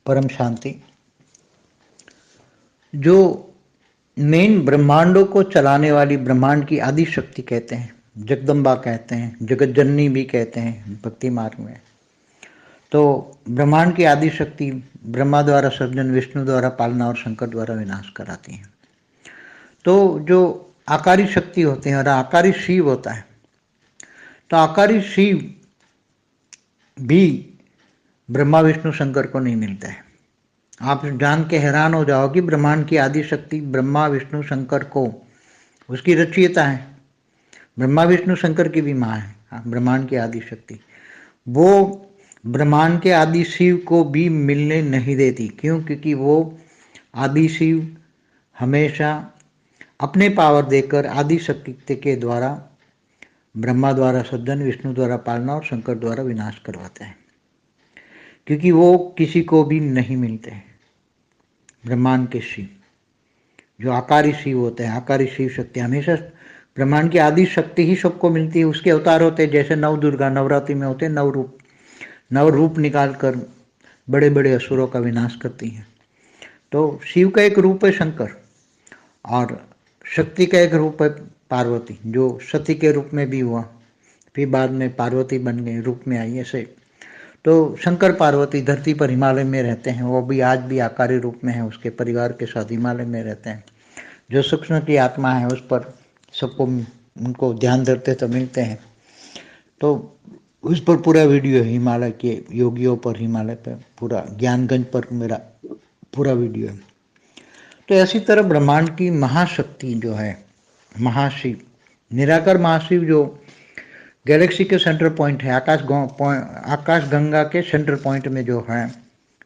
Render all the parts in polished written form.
परम शांति। जो मेन ब्रह्मांडों को चलाने वाली ब्रह्मांड की आदि शक्ति कहते हैं, जगदम्बा कहते हैं, जगत जननी भी कहते हैं भक्ति मार्ग में। तो ब्रह्मांड की आदि शक्ति ब्रह्मा द्वारा सृजन, विष्णु द्वारा पालना और शंकर द्वारा विनाश कराती है। तो जो आकारी शक्ति होते हैं और आकारी शिव होता है, तो आकारी शिव भी ब्रह्मा विष्णु शंकर को नहीं मिलता है। आप जान के हैरान हो जाओ कि ब्रह्मांड की आदि शक्ति ब्रह्मा विष्णु शंकर को, उसकी रचयिता है, ब्रह्मा विष्णु शंकर की भी माँ है ब्रह्मांड की आदि शक्ति। वो ब्रह्मांड के आदि शिव को भी मिलने नहीं देती। क्यों? क्योंकि वो आदि शिव हमेशा अपने पावर देकर आदि शक्ति के द्वारा ब्रह्मा द्वारा सृजन, विष्णु द्वारा पालना और शंकर द्वारा विनाश करवाते हैं, क्योंकि वो किसी को भी नहीं मिलते हैं। ब्रह्मांड के शिव जो आकारी शिव होते हैं, आकारी शिव शक्ति हमेशा ब्रह्मांड की आदि शक्ति ही सबको मिलती है। उसके अवतार होते हैं, जैसे नव दुर्गा नवरात्रि में होते हैं, नव रूप निकाल कर बड़े बड़े असुरों का विनाश करती हैं। तो शिव का एक रूप है शंकर और शक्ति का एक रूप है पार्वती, जो सती के रूप में भी हुआ, फिर बाद में पार्वती बन गई, रूप में आई ऐसे। तो शंकर पार्वती धरती पर हिमालय में रहते हैं, वो भी आज भी आकारी रूप में है, उसके परिवार के साथ हिमालय में रहते हैं। जो सूक्ष्म की आत्मा है उस पर सबको उनको ध्यान धरते तो मिलते हैं। तो उस पर पूरा वीडियो है, हिमालय के योगियों पर, हिमालय पर पूरा ज्ञानगंज पर मेरा पूरा वीडियो है। तो ऐसी तरह ब्रह्मांड की महाशक्ति जो है महाशिव, निराकार महाशिव, जो गैलेक्सी के सेंटर पॉइंट है, आकाश गंगा के सेंटर पॉइंट में जो है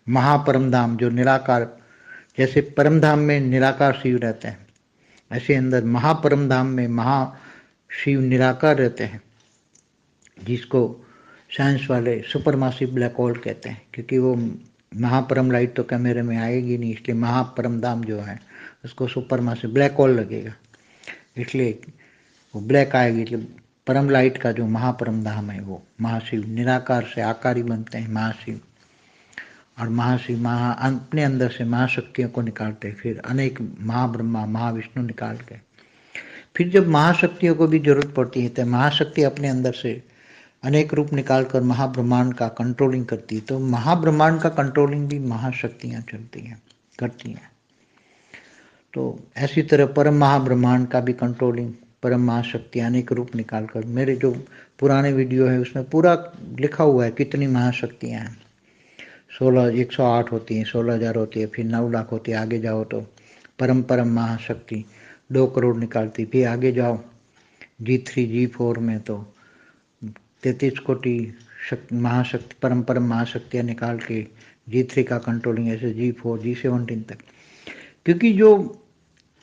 महापरम धाम, जो निराकार, जैसे परम धाम में निराकार शिव रहते हैं, ऐसे अंदर महापरम धाम में महाशिव निराकार रहते हैं, जिसको साइंस वाले सुपरमासिव ब्लैक होल कहते हैं। क्योंकि वो महापरम लाइट तो कैमरे में आएगी नहीं, इसलिए महापरम धाम जो है उसको सुपरमासिव ब्लैक होल लगेगा, इसलिए वो ब्लैक आएगी। इसलिए परम लाइट का जो महापरम धाम है वो महाशिव निराकार से आकारी बनते हैं महाशिव। और महाशिव अपने अंदर से महाशक्तियों को निकालते हैं, फिर अनेक महाब्रह्मा महाविष्णु निकाल के फिर जब महाशक्तियों को भी जरूरत पड़ती है तो महाशक्ति अपने अंदर से अनेक रूप निकालकर महाब्रह्मांड का कंट्रोलिंग करती है। तो महाब्रह्मांड का कंट्रोलिंग भी महाशक्तियाँ करती हैं। तो ऐसी तरह परम महाब्रह्मांड का भी कंट्रोलिंग परम महाशक्ति अनेक रूप निकालकर, मेरे जो पुराने वीडियो है उसमें पूरा लिखा हुआ है कितनी महाशक्तियाँ हैं। 108 होती हैं, 16,000 होती है, फिर 9 लाख होती है, आगे जाओ तो परम महाशक्ति 2 करोड़ निकालती, फिर आगे जाओ G3 G4 में तो 33 कोटि महाशक्ति परम महाशक्तियाँ निकाल के G3 का कंट्रोलिंग, ऐसे G4 G17 तक। क्योंकि जो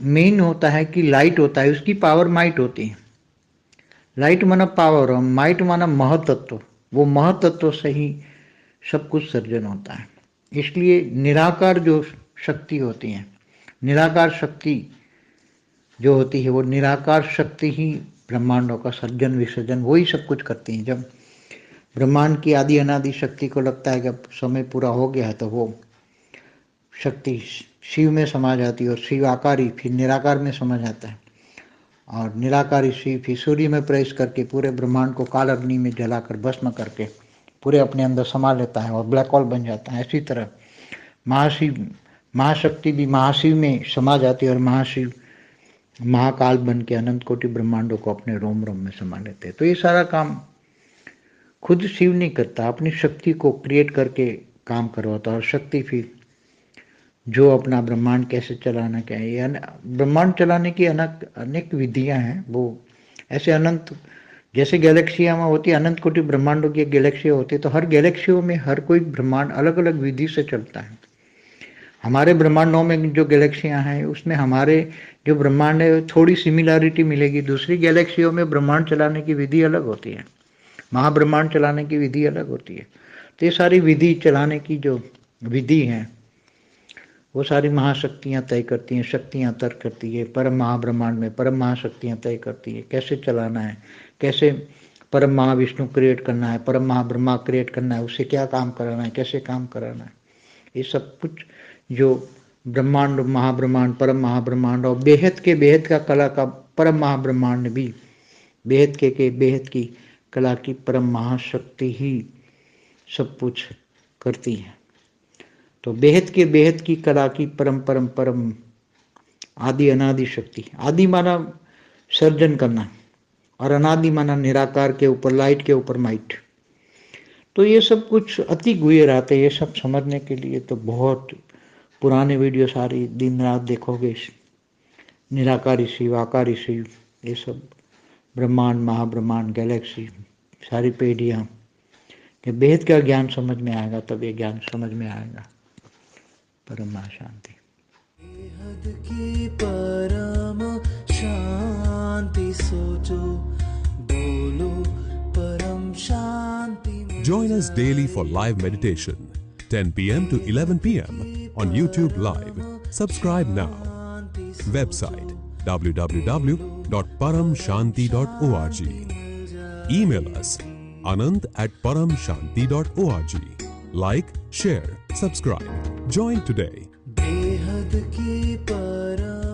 मेन होता है कि लाइट होता है, उसकी पावर माइट होती है। लाइट माना पावर और माइट माना महतत्व, वो महतत्व से ही सब कुछ सर्जन होता है। इसलिए निराकार जो शक्ति होती है, निराकार शक्ति जो होती है, वो निराकार शक्ति ही ब्रह्मांडों का सर्जन विसर्जन वही सब कुछ करती है। जब ब्रह्मांड की आदि अनादि शक्ति को लगता है कि अब समय पूरा हो गया है, तो वो शक्ति शिव में समा जाती है और शिव आकारी फिर निराकार में समा जाता है और निराकारी शिव फिर सूर्य में प्रवेश करके पूरे ब्रह्मांड को काल अग्नि में जलाकर भस्म करके पूरे अपने अंदर समा लेता है और ब्लैक होल बन जाता है। इसी तरह महाशिव महाशक्ति भी महाशिव में समा जाती है और महाशिव महाकाल बन के अनंत कोटि ब्रह्मांडों को अपने रोम रोम में समा लेते हैं। तो ये सारा काम खुद शिव नहीं करता, अपनी शक्ति को क्रिएट करके काम करवाता। और शक्ति फिर जो अपना ब्रह्मांड कैसे चलाना क्या है, ब्रह्मांड चलाने की अनेक विधियां हैं। वो ऐसे अनंत, जैसे गैलेक्सिया में होती है अनंत कोटि ब्रह्मांडों की गैलेक्सिया होती है, तो हर गैलेक्सियों में हर कोई ब्रह्मांड अलग अलग विधि से चलता है। हमारे ब्रह्मांडों में जो गैलेक्सियां हैं उसमें हमारे जो ब्रह्मांड है थोड़ी सिमिलरिटी मिलेगी, दूसरी गैलेक्सियों में ब्रह्मांड चलाने की विधि अलग होती है, महाब्रह्मांड चलाने की विधि अलग होती है। तो ये सारी विधि चलाने की जो विधि है वो सारी महाशक्तियाँ तय करती हैं, शक्तियाँ तय करती है। परम महाब्रह्मांड में परम महाशक्तियाँ तय करती है कैसे चलाना है, कैसे परम महाविष्णु क्रिएट करना है, परम महाब्रह्मा क्रिएट करना है, उससे क्या काम कराना है, कैसे काम कराना है। ये सब कुछ जो ब्रह्मांड, महाब्रह्मांड, परम महाब्रह्मांड और बेहद के बेहद का कला का परम महाब्रह्मांड भी बेहद के बेहद की कला की परम महाशक्ति ही सब कुछ करती है। तो बेहद के बेहद की कला की परम परम परम आदि अनादि शक्ति, आदि माना सर्जन करना और अनादि माना निराकार के ऊपर लाइट के ऊपर माइट। तो ये सब कुछ अति गुह्य रहते, ये सब समझने के लिए तो बहुत पुराने वीडियो सारी दिन रात देखोगे, निराकारी शिव, आकारी शिव, ये सब ब्रह्मांड, महाब्रह्मांड, गैलेक्सी, सारी पीढ़ियाँ, ये बेहद का ज्ञान समझ में आएगा तब ये ज्ञान समझ में आएगा। परम शांति। बेहद की परम शांति सोचो, बोलो परम शांति। Join us daily for live meditation, 10 p.m. to 11 p.m. on YouTube Live. Subscribe now. Website www.paramshanti.org. Email us anand@paramshanti.org. Like, share, subscribe. Join today. बेहद की परम